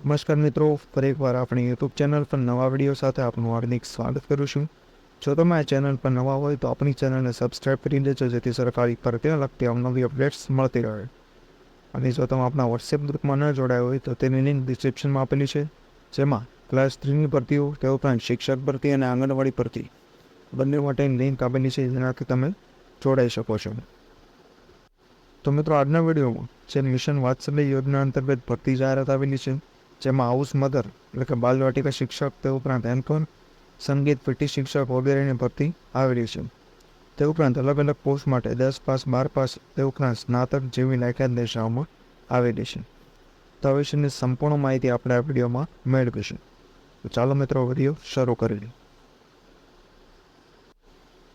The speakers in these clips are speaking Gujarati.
નમસ્કાર મિત્રો, ફરી એકવાર આપણી યુટ્યુબ ચેનલ પર નવા વિડીયો સાથે આપનું હાર્દિક સ્વાગત કરું છું. જો તમે આ ચેનલ પર નવા હોય તો આપણી ચેનલને સબસ્ક્રાઈબ કરી દેજો, જેથી સરકારી ભરતીને લગતી અવનવી અપડેટ્સ મળતી રહે. અને જો તમે આપણા વોટ્સએપ ગ્રુપમાં ન જોડાયા હોય તો તેની લિંક ડિસ્ક્રિપ્શનમાં આપેલી છે, જેમાં ક્લાસ 3ની ભરતીઓ, તે ઉપરાંત શિક્ષક ભરતી અને આંગણવાડી ભરતી બંને માટેની લિંક આપેલી છે, જેનાથી તમે જોડાઈ શકો છો. તો મિત્રો, આજના વિડીયોમાં જે મિશન વાત્સલ્ય યોજના અંતર્ગત ભરતી જાહેરાત આવેલી છે, જેમાં હાઉસ મધર એટલે કે બાલવાટિકા શિક્ષક, તે ઉપરાંત એન્કર, સંગીત પીટી શિક્ષક વગેરેની ભરતી આવેલી છે. તે ઉપરાંત અલગ અલગ પોસ્ટ માટે 10 પાસ, 12 પાસ, તે ઉપરાંત સ્નાતક જેવી લાયકાત દર્શાવવામાં આવેલી છે. તો આ વિશેની સંપૂર્ણ માહિતી આપણે આ વિડીયોમાં મેળવીશું. તો ચાલો મિત્રો, વિડીયો શરૂ કરીએ.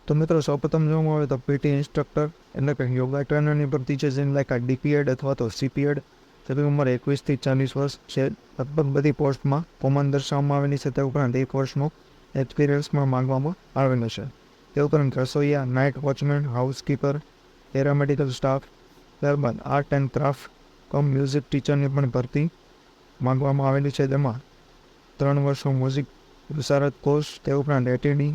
તો મિત્રો, સૌપ્રથમ જોવામાં આવે તો પીટી ઇન્સ્ટ્રક્ટર એટલે કે યોગા ટ્રેનરની ભરતી છે, જેની લાયકાત ડીપીએડ અથવા તો સીપીએડ, તેની ઉંમર 21 થી 40 વર્ષ છે. લગભગ બધી પોસ્ટમાં કોમન દર્શાવવામાં આવેલી છે. તે ઉપરાંત 1 વર્ષનો એક્સપિરિયન્સમાં માંગવામાં આવેલો છે. તે ઉપરાંત રસોઈયા, night watchman, housekeeper, paramedical staff, ત્યારબાદ art and craft cum music ટીચરની પણ ભરતી માંગવામાં આવેલી છે, જેમાં 3 વર્ષનો મ્યુઝિક વિશારદ કોર્સ, તે ઉપરાંત એટીડી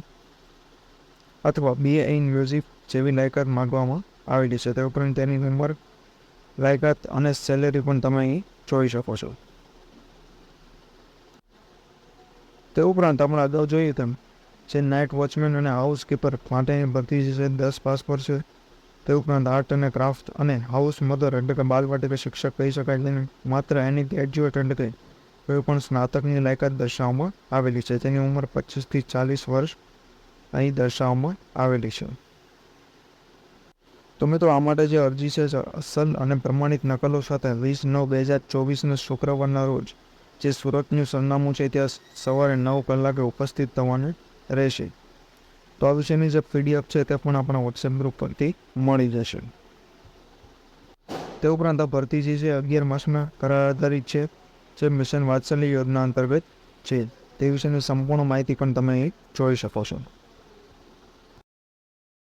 અથવા BA ઇન મ્યુઝિક જેવી લાયકાત માંગવામાં આવેલી છે. તે ઉપરાંત તેની ઉંમર, લાયકાત અને સેલેરી પણ તમે અહીં જોઈ શકો છો. તે ઉપરાંત આપણે અગાઉ જોઈએ તેમ જે નાઇટ વોચમેન અને હાઉસકીપર માટેની ભરતી છે, 10 પાસ પર છે. તે ઉપરાંત આર્ટ અને ક્રાફ્ટ અને હાઉસ મધર એટલે કે બાલવાટિકા શિક્ષક કહી શકાય, તેને માત્ર એની ગ્રેજ્યુએટ એટલે કે કોઈ પણ સ્નાતકની લાયકાત દર્શાવવામાં આવેલી છે. તેની ઉંમર 25 થી 40 વર્ષ અહીં દર્શાવવામાં આવેલી છે. તો મિત્રો, આ માટે જે અરજી છે, અસલ અને પ્રમાણિત નકલો સાથે 20/9/2024 શુક્રવારના રોજ જે સુરતનું સરનામું છે, ત્યાં સવારે 9 કલાકે ઉપસ્થિત થવાનું રહેશે. તો આ વિશેની જે PDF છે, તે પણ આપણા વોટ્સએપ ગ્રુપ પરથી મળી જશે. તે ઉપરાંત આ ભરતી જે છે 11 માસના કરાર આધારિત છે, જે મિશન વાત્સલ્ય યોજના અંતર્ગત છે. તે વિશેની સંપૂર્ણ માહિતી પણ તમે અહીં જોઈ શકો છો.